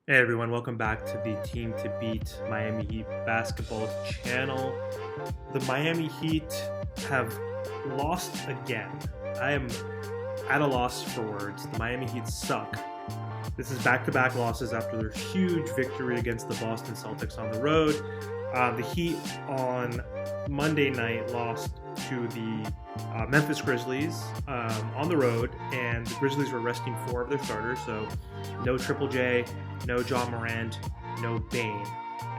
Hey everyone, welcome back to the Team to Beat Miami Heat basketball channel. The Miami Heat have lost again. I am at a loss for words. The Miami Heat suck. This is back-to-back losses after their huge victory against the Boston Celtics on the road. The Heat on Monday night lost to the Memphis Grizzlies on the road, and the Grizzlies were resting four of their starters, so no Triple J, no John Morant, no Bane,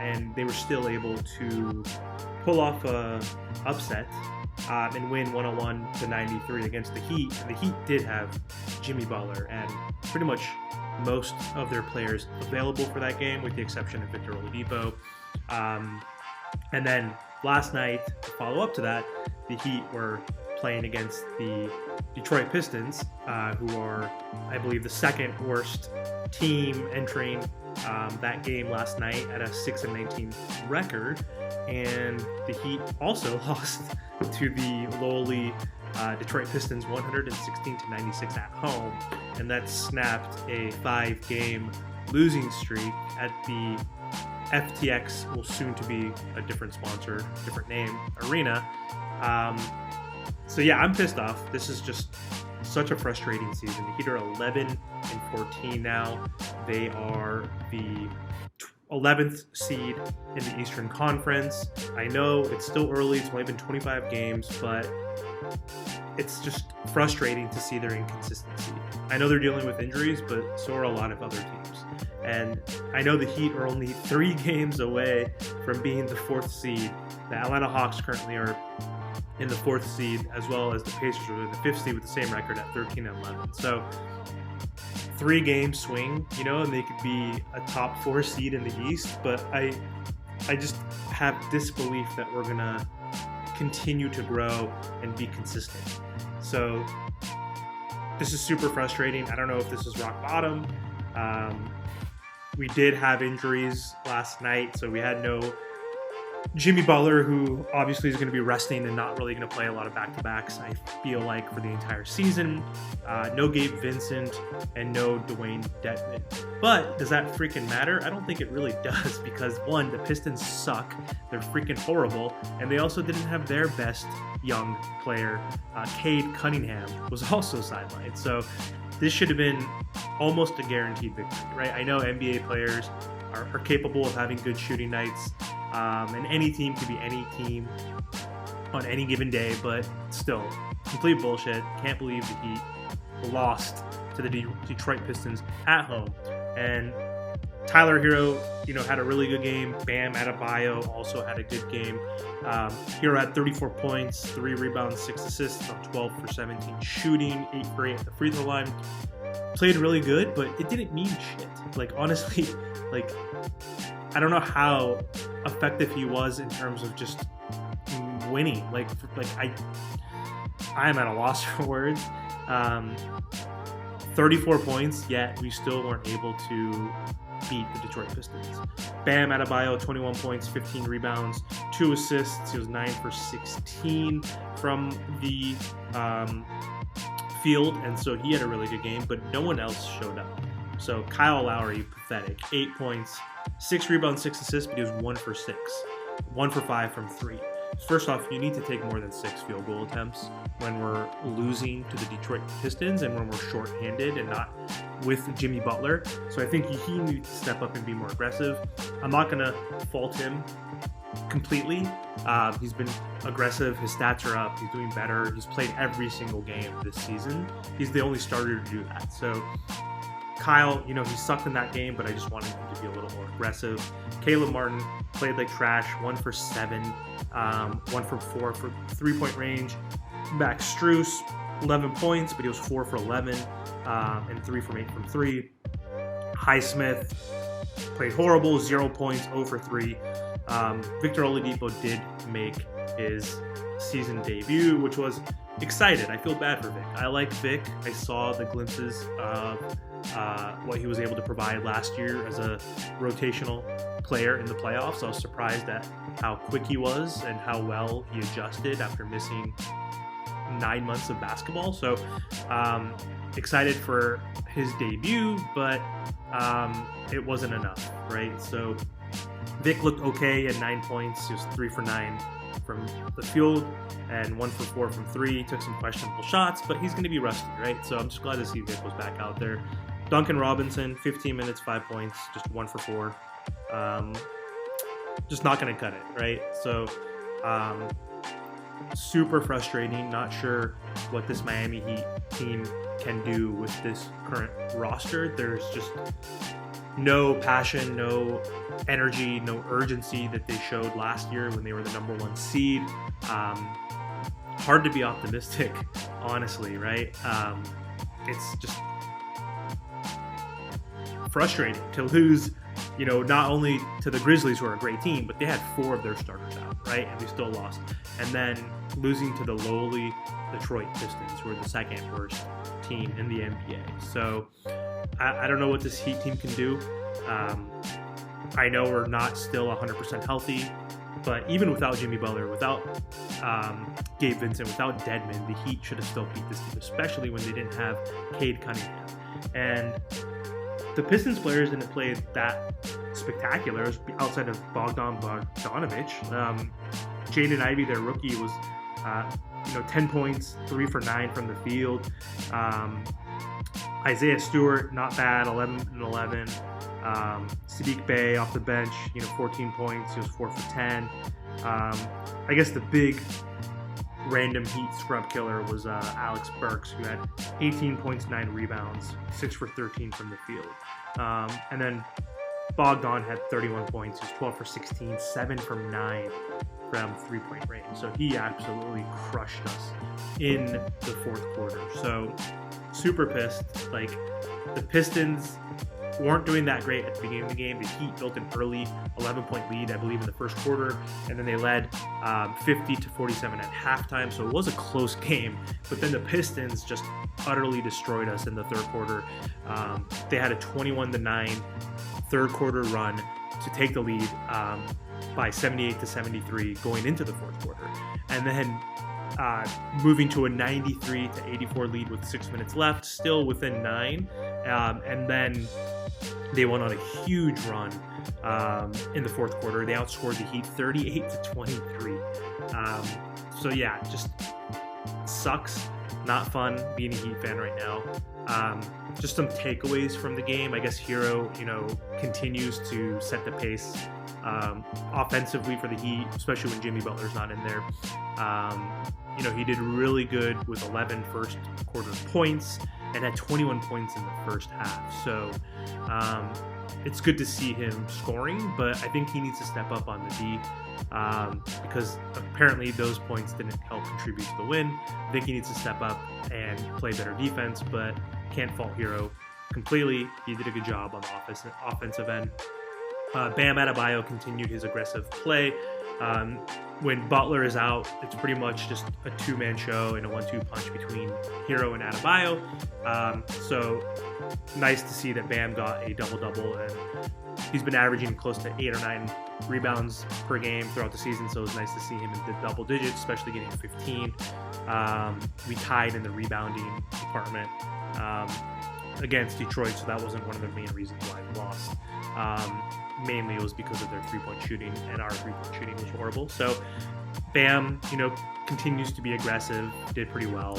and they were still able to pull off a upset and win 101-93 against the Heat. And the Heat did have Jimmy Butler and pretty much most of their players available for that game, with the exception of Victor Oladipo. And then last night, to follow up to that, the Heat were playing against the Detroit Pistons, who are, I believe, the second worst team entering that game last night at a 6-19 record. And the Heat also lost to the lowly Detroit Pistons 116-96 at home, and that snapped a 5-game losing streak at the FTX, will soon to be a different sponsor, different name, arena. So yeah, I'm pissed off. This is just such a frustrating season. The Heat are 11-14 now. They are the 11th seed in the Eastern Conference. I know it's still early. It's only been 25 games, but it's just frustrating to see their inconsistency. I know they're dealing with injuries, but so are a lot of other teams. And I know the Heat are only 3 games away from being the 4th seed. The Atlanta Hawks currently are in the 4th seed, as well as the Pacers are in the 5th seed with the same record at 13-11. So 3-game swing, and they could be a top 4 seed in the East. But I just have disbelief that we're gonna continue to grow and be consistent. So this is super frustrating. I don't know if this is rock bottom. We did have injuries last night, so we had no Jimmy Butler, who obviously is going to be resting and not really going to play a lot of back-to-backs, I feel like, for the entire season. No Gabe Vincent and no Dwayne Dedmon. But does that freaking matter? I don't think it really does, because one, the Pistons suck. They're freaking horrible. And they also didn't have their best young player. Cade Cunningham was also sidelined. So this should have been almost a guaranteed victory, right? I know NBA players are capable of having good shooting nights. And any team could be any team on any given day, but still, complete bullshit. Can't believe the Heat lost to the Detroit Pistons at home. And Tyler Hero, had a really good game. Bam Adebayo also had a good game. Hero had 34 points, 3 rebounds, 6 assists on 12 for 17 shooting, 8 for 8 at the free throw line. Played really good, but it didn't mean shit. Honestly, I don't know how effective he was in terms of just winning. I am at a loss for words. 34 points, yet we still weren't able to beat the Detroit Pistons. Bam Adebayo, 21 points, 15 rebounds, 2 assists. He was 9 for 16 from the field, and so he had a really good game, but no one else showed up. So Kyle Lowry, pathetic. 8 points, 6 rebounds, 6 assists, but he was 1 for 6. 1 for 5 from 3. First off, you need to take more than 6 field goal attempts when we're losing to the Detroit Pistons and when we're shorthanded and not with Jimmy Butler. So I think he needs to step up and be more aggressive. I'm not going to fault him completely. He's been aggressive. His stats are up. He's doing better. He's played every single game this season. He's the only starter to do that. So Kyle, he sucked in that game, but I just wanted him to be a little more aggressive. Caleb Martin played like trash, 1 for 7, 1 for 4 for 3-point range. Max Strus, 11 points, but he was 4 for 11, and 3 from 8 from 3. Highsmith played horrible, 0 points, 0 for 3. Victor Oladipo did make his season debut, which was excited. I feel bad for Vic. I like Vic. I saw the glimpses of what he was able to provide last year as a rotational player in the playoffs. I was surprised at how quick he was and how well he adjusted after missing 9 months of basketball. So excited for his debut, but it wasn't enough, right? So Vic looked okay at 9 points. He was 3 for 9 from the field and 1 for 4 from 3. Took some questionable shots, but he's going to be rusty, right? So I'm just glad to see Vic was back out there. Duncan Robinson, 15 minutes, 5 points, just 1 for 4. Just not going to cut it, right? So super frustrating. Not sure what this Miami Heat team can do with this current roster. There's just no passion, no energy, no urgency that they showed last year when they were the number 1 seed. Hard to be optimistic, honestly, right? It's just frustrating to lose, not only to the Grizzlies, who are a great team, but they had 4 of their starters out, right? And they still lost. And then losing to the lowly Detroit Pistons, who are the second worst team in the NBA. So I don't know what this Heat team can do. I know we're not still 100% healthy, but even without Jimmy Butler, without Gabe Vincent, without Dedmon, the Heat should have still beat this team, especially when they didn't have Cade Cunningham. And the Pistons players didn't play that spectacular outside of Bogdan Bogdanovic. Jaden Ivey, their rookie, was 10 points, 3 for 9 from the field. Isaiah Stewart, not bad, 11 and 11. Sadiq Bey off the bench, 14 points. He was 4 for 10. I guess the big random Heat scrub killer was Alex Burks, who had 18 points, 9 rebounds, 6 for 13 from the field. And then Bogdan had 31 points. He was 12 for 16, 7 from 9 from three-point range. So he absolutely crushed us in the fourth quarter. So super pissed. Like, the Pistons weren't doing that great at the beginning of the game. The Heat built an early 11-point lead, I believe, in the first quarter, and then they led 50-47 at halftime. So it was a close game, but then the Pistons just utterly destroyed us in the third quarter. They had a 21-9 third quarter run to take the lead by 78-73 going into the fourth quarter, and then moving to a 93-84 lead with 6 minutes left, still within 9, and then they went on a huge run in the fourth quarter. They outscored the Heat 38-23. So yeah, just sucks. Not fun being a Heat fan right now. Just some takeaways from the game. I guess Hero, continues to set the pace offensively for the Heat, especially when Jimmy Butler's not in there. He did really good with 11 first quarter points and had 21 points in the first half. So it's good to see him scoring, but I think he needs to step up on the D because apparently those points didn't help contribute to the win. I think he needs to step up and play better defense, but can't fault Hero completely. He did a good job on the offensive end. Bam Adebayo continued his aggressive play. When Butler is out, it's pretty much just a two-man show and a 1-2 punch between Hero and Adebayo. So nice to see that Bam got a double-double, and he's been averaging close to 8 or 9 rebounds per game throughout the season, so it was nice to see him in the double digits, especially getting 15. We tied in the rebounding department against Detroit, so that wasn't one of the main reasons why we lost. Mainly it was because of their three-point shooting, and our three-point shooting was horrible. So Bam, continues to be aggressive, did pretty well.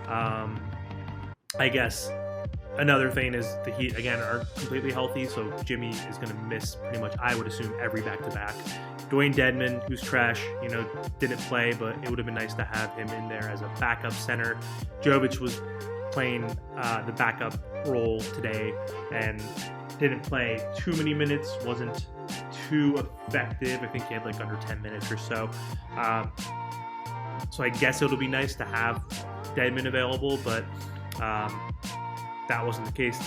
I guess another thing is the Heat, again, are completely healthy, so Jimmy is going to miss pretty much, I would assume, every back-to-back. Dwayne Dedmon, who's trash, didn't play, but it would have been nice to have him in there as a backup center. Jovic was playing the backup role today and didn't play too many minutes, wasn't too effective. I think he had under 10 minutes or so. So I guess it'll be nice to have Dedmon available, but that wasn't the case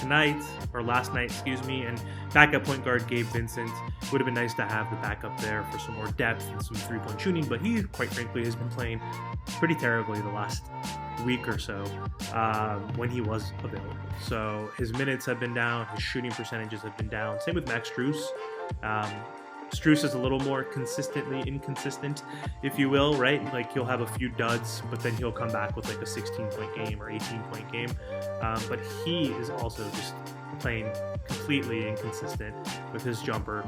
last night, and backup point guard Gabe Vincent. Would have been nice to have the backup there for some more depth and some three-point shooting, but he, quite frankly, has been playing pretty terribly the last week or so when he was available. So his minutes have been down, his shooting percentages have been down. Same with Max Strus. Strus is a little more consistently inconsistent, if you will, right? Like he'll have a few duds, but then he'll come back with like a 16-point game or 18-point game. But he is also just playing completely inconsistent with his jumper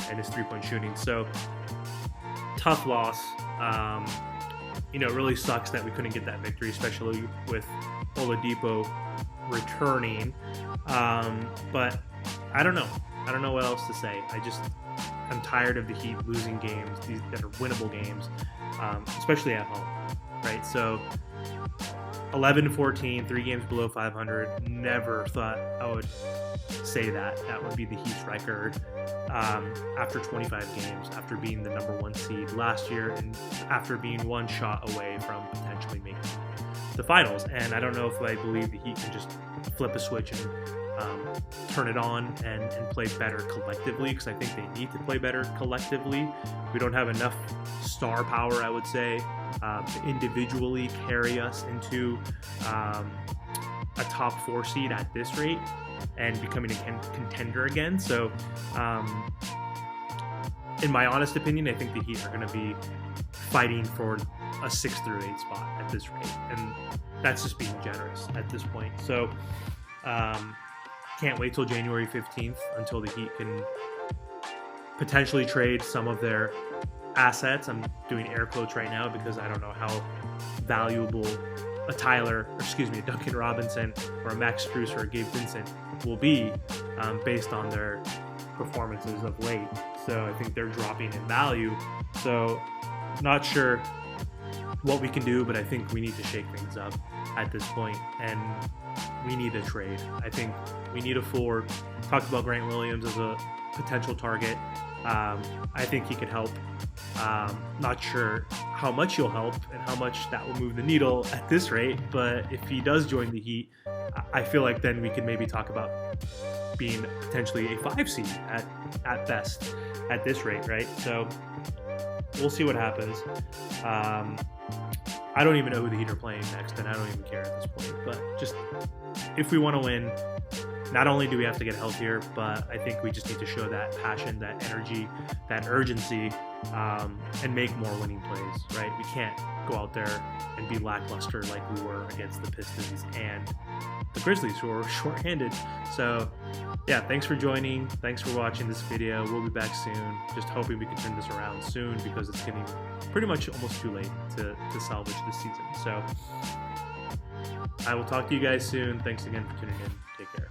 and his three-point shooting. So tough loss. It really sucks that we couldn't get that victory, especially with Oladipo returning. But I don't know. I don't know what else to say. I'm tired of the Heat losing games, these that are winnable games, especially at home, right? So 11-14, 3 games below 500. Never thought I would say that. That would be the Heat's record after 25 games, after being the number 1 seed last year, and after being one shot away from potentially making the finals. And I don't know if I believe the Heat can just flip a switch and turn it on and play better collectively, because I think they need to play better collectively. We don't have enough star power, I would say, to individually carry us into a top 4 seed at this rate and becoming a contender again. So in my honest opinion, I think the Heat are going to be fighting for a 6 through 8 spot at this rate, and that's just being generous at this point. So can't wait till January 15th until the Heat can potentially trade some of their assets. I'm doing air quotes right now because I don't know how valuable a Duncan Robinson or a Max Strus or a Gabe Vincent will be based on their performances of late. So I think they're dropping in value. So not sure what we can do, but I think we need to shake things up at this point, and we need a trade. I think we need a forward. Talked about Grant Williams as a potential target. I think he could help. Not sure how much he'll help and how much that will move the needle at this rate, but if he does join the Heat, I feel like then we could maybe talk about being potentially a 5 seed at best at this rate, right? So we'll see what happens. I don't even know who the Heat are playing next, and I don't even care at this point. But just if we want to win, not only do we have to get healthier, but I think we just need to show that passion, that energy, that urgency, and make more winning plays, right? We can't go out there and be lackluster like we were against the Pistons and the Grizzlies, who are shorthanded. So yeah, thanks for joining. Thanks for watching this video. We'll be back soon. Just hoping we can turn this around soon, because it's getting pretty much almost too late to salvage this season. So I will talk to you guys soon. Thanks again for tuning in. Take care.